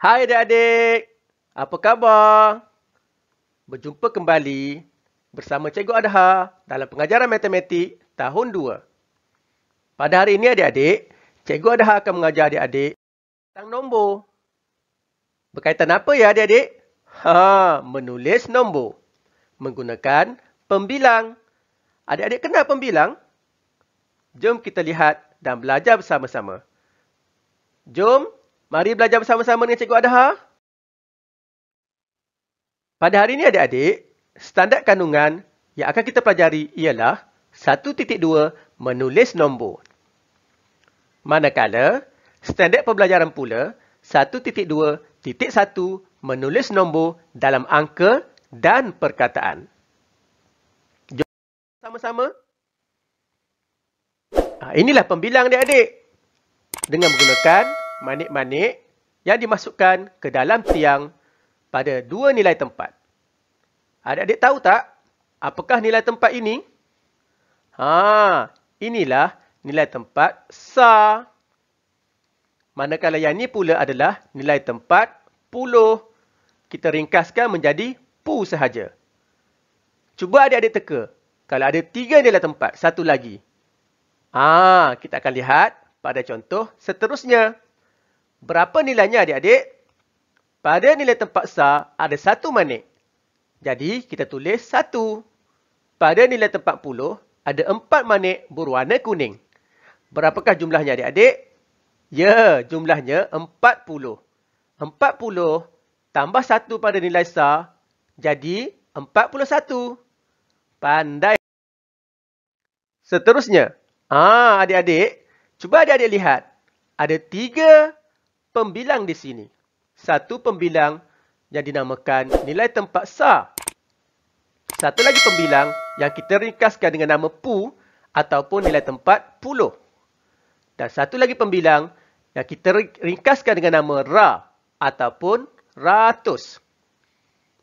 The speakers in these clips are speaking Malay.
Hai adik-adik, apa khabar? Berjumpa kembali bersama Cikgu Adha dalam pengajaran matematik tahun 2. Pada hari ini adik-adik, Cikgu Adha akan mengajar adik-adik tentang nombor. Berkaitan apa ya adik-adik? Menulis nombor menggunakan pembilang. Adik-adik kenal pembilang? Jom kita lihat dan belajar bersama-sama. Jom, mari belajar bersama-sama dengan Cikgu Adha. Pada hari ini adik-adik, standard kandungan yang akan kita pelajari ialah 1.2 menulis nombor. Manakala, standard pembelajaran pula 1.2.1 menulis nombor dalam angka dan perkataan. Jom sama-sama. Inilah pembilang adik-adik. Dengan menggunakan manik-manik yang dimasukkan ke dalam tiang pada dua nilai tempat. Adik-adik tahu tak apakah nilai tempat ini? Inilah nilai tempat SAR. Manakala yang ini pula adalah nilai tempat puluh. Kita ringkaskan menjadi pu sahaja. Cuba adik-adik teka. Kalau ada 3 nilai tempat, satu lagi. Kita akan lihat pada contoh seterusnya. Berapa nilainya adik-adik? Pada nilai tempat SAR ada 1 manik. Jadi, kita tulis 1. Pada nilai tempat puluh, ada 4 manik berwarna kuning. Berapakah jumlahnya adik-adik? Ya, jumlahnya 40. 40 tambah 1 pada nilai SAR, jadi 41. Pandai. Seterusnya, adik-adik, cuba adik-adik lihat. Ada 3 pembilang di sini. Satu pembilang yang dinamakan nilai tempat SAR. Satu lagi pembilang yang kita ringkaskan dengan nama pu ataupun nilai tempat puluh. Dan satu lagi pembilang yang kita ringkaskan dengan nama ra ataupun ratus.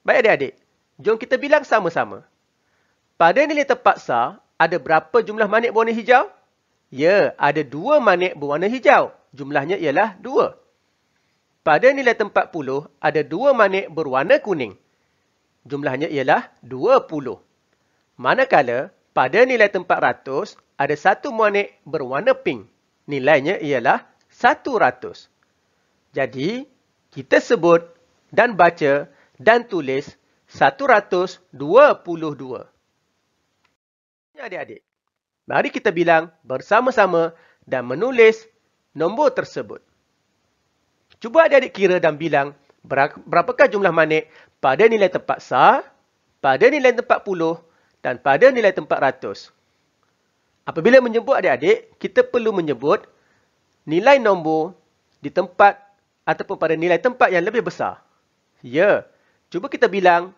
Baik adik-adik, jom kita bilang sama-sama. Pada nilai tempat SAR, ada berapa jumlah manik berwarna hijau? Ya, ada 2 manik berwarna hijau. Jumlahnya ialah 2. Pada nilai tempat puluh, ada 2 manik berwarna kuning. Jumlahnya ialah 20. Manakala, pada nilai tempat ratus, ada 1 manik berwarna pink. Nilainya ialah 100. Jadi, kita sebut dan baca dan tulis 122. Adik-adik, mari kita bilang bersama-sama dan menulis nombor tersebut. Cuba adik-adik kira dan bilang berapakah jumlah manik pada nilai tempat SAR, pada nilai tempat puluh dan pada nilai tempat ratus. Apabila menyebut adik-adik, kita perlu menyebut nilai nombor di tempat ataupun pada nilai tempat yang lebih besar. Ya, cuba kita bilang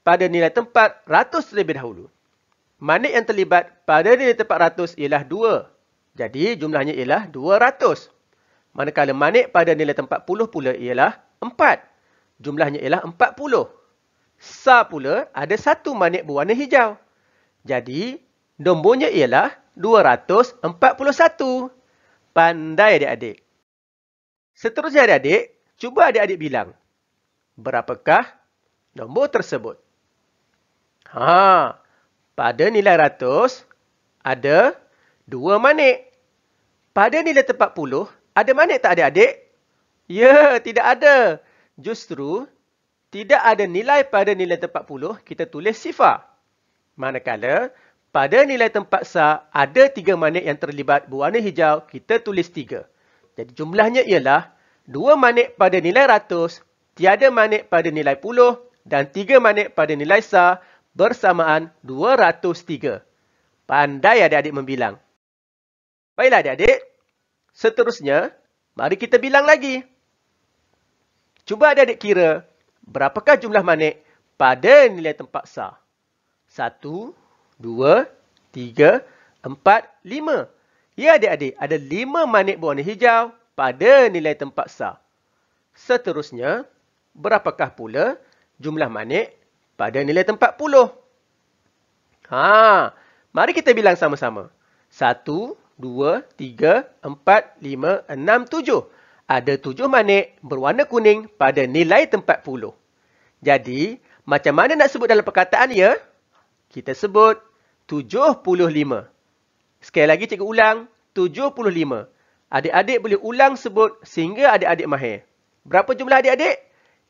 pada nilai tempat ratus terlebih dahulu. Manik yang terlibat pada nilai tempat ratus ialah 2. Jadi, jumlahnya ialah 200. Manakala manik pada nilai tempat puluh pula ialah 4. Jumlahnya ialah 40. SAR pula ada 1 manik berwarna hijau. Jadi, nombornya ialah 241. Pandai adik-adik. Seterusnya adik-adik, cuba adik-adik bilang. Berapakah nombor tersebut? Pada nilai ratus, ada 2 manik. Pada nilai tempat puluh, ada manik tak adik-adik? Ya, tidak ada. Justru, tidak ada nilai pada nilai tempat puluh, kita tulis sifar. Manakala, pada nilai tempat SAR, ada 3 manik yang terlibat berwarna hijau, kita tulis 3. Jadi, jumlahnya ialah 2 manik pada nilai ratus, tiada manik pada nilai puluh, dan 3 manik pada nilai SAR bersamaan 203. Pandai adik-adik membilang. Baiklah adik-adik. Seterusnya, mari kita bilang lagi. Cuba adik-adik kira berapakah jumlah manik pada nilai tempat SAR. 1, 2, 3, 4, 5. Ya adik-adik, ada 5 manik berwarna hijau pada nilai tempat SAR. Seterusnya, berapakah pula jumlah manik pada nilai tempat puluh? Mari kita bilang sama-sama. 1, 2, 3, 4, 5, 6, 7. ada 7 manik berwarna kuning pada nilai tempat puluh. Jadi, macam mana nak sebut dalam perkataan ya? Kita sebut 75. Sekali lagi cikgu ulang, 75. Adik-adik boleh ulang sebut sehingga adik-adik mahir. Berapa jumlah adik-adik?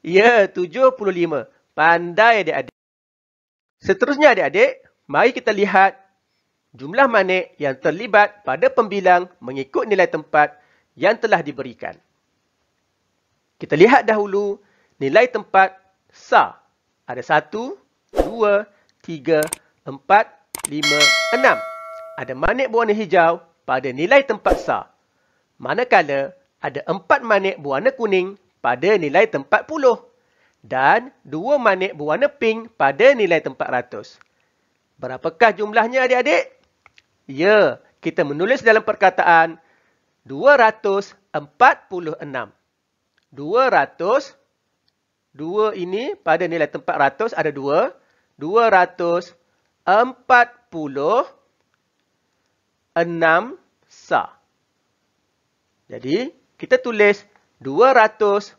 Ya, 75. Pandai adik-adik. Seterusnya adik-adik, mari kita lihat jumlah manik yang terlibat pada pembilang mengikut nilai tempat yang telah diberikan. Kita lihat dahulu nilai tempat SAR. Ada 1, 2, 3, 4, 5, 6. Ada manik berwarna hijau pada nilai tempat SAR. Manakala ada 4 manik berwarna kuning pada nilai tempat puluh. Dan 2 manik berwarna pink pada nilai tempat ratus. Berapakah jumlahnya adik-adik? Ya, kita menulis dalam perkataan 246. 200, 2 ini pada nilai tempat ratus ada 2. 246 SAR. Jadi, kita tulis 246.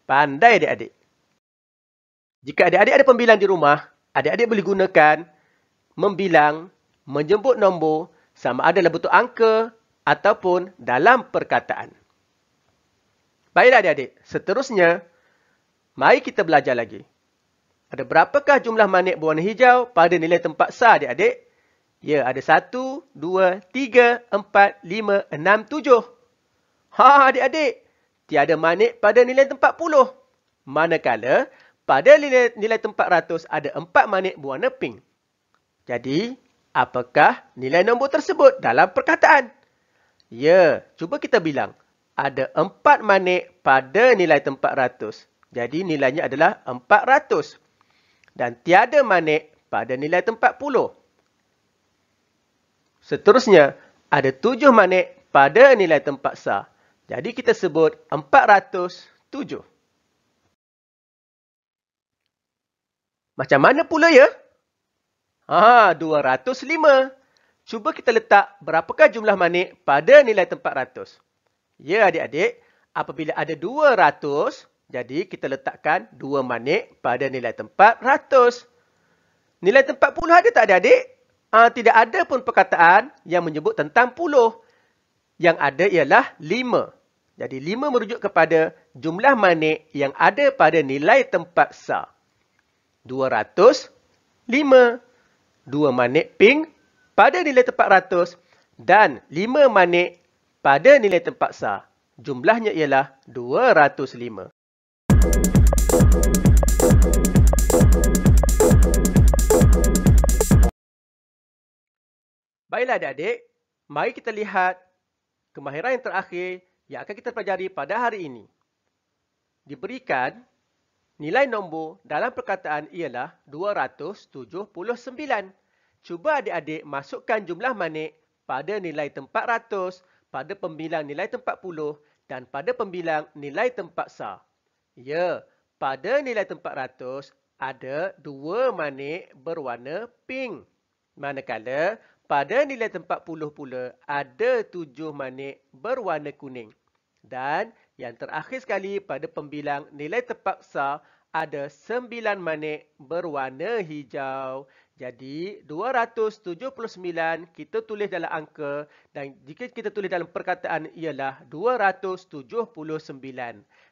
Pandai adik-adik. Jika adik-adik ada pembilang di rumah, adik-adik boleh gunakan membilang, menjemput nombor sama ada dalam bentuk angka ataupun dalam perkataan. Baiklah adik-adik, seterusnya, mari kita belajar lagi. Ada berapakah jumlah manik berwarna hijau pada nilai tempat SAR adik-adik? Ya, ada 1, 2, 3, 4, 5, 6, 7. Adik-adik, tiada manik pada nilai tempat puluh. Manakala, pada nilai tempat ratus ada 4 manik berwarna pink. Jadi, apakah nilai nombor tersebut dalam perkataan? Ya, cuba kita bilang. Ada 4 manik pada nilai tempat ratus. Jadi, nilainya adalah 400. Dan tiada manik pada nilai tempat puluh. Seterusnya, ada 7 manik pada nilai tempat SAR. Jadi, kita sebut 407. Macam mana pula ya? 205. Cuba kita letak berapakah jumlah manik pada nilai tempat ratus. Ya adik-adik, apabila ada 200, jadi kita letakkan 2 manik pada nilai tempat ratus. Nilai tempat puluh ada tak adik-adik? Tidak ada pun perkataan yang menyebut tentang puluh. Yang ada ialah 5. Jadi 5 merujuk kepada jumlah manik yang ada pada nilai tempat SAR. 205. 2 manik pink pada nilai tempat ratus dan 5 manik pada nilai tempat SAR. Jumlahnya ialah 205. Baiklah adik-adik, mari kita lihat kemahiran yang terakhir yang akan kita pelajari pada hari ini. Diberikan nilai nombor dalam perkataan ialah 279. Cuba adik-adik masukkan jumlah manik pada nilai tempat ratus, pada pembilang nilai tempat puluh dan pada pembilang nilai tempat SAR. Ya, pada nilai tempat ratus ada 2 manik berwarna pink. Manakala pada nilai tempat puluh pula ada 7 manik berwarna kuning. Dan yang terakhir sekali pada pembilang nilai tempat SAR ada 9 manik berwarna hijau. Jadi 279 kita tulis dalam angka dan jika kita tulis dalam perkataan ialah 279.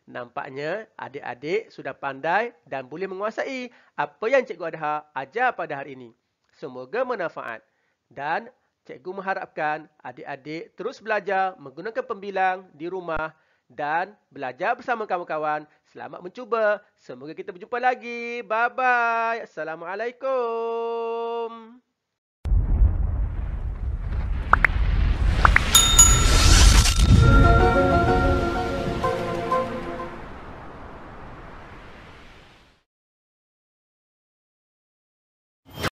Nampaknya adik-adik sudah pandai dan boleh menguasai apa yang Cikgu Adha ajar pada hari ini. Semoga bermanfaat. Dan cikgu mengharapkan adik-adik terus belajar menggunakan pembilang di rumah dan belajar bersama kawan-kawan. Selamat mencuba. Semoga kita berjumpa lagi. Bye-bye. Assalamualaikum.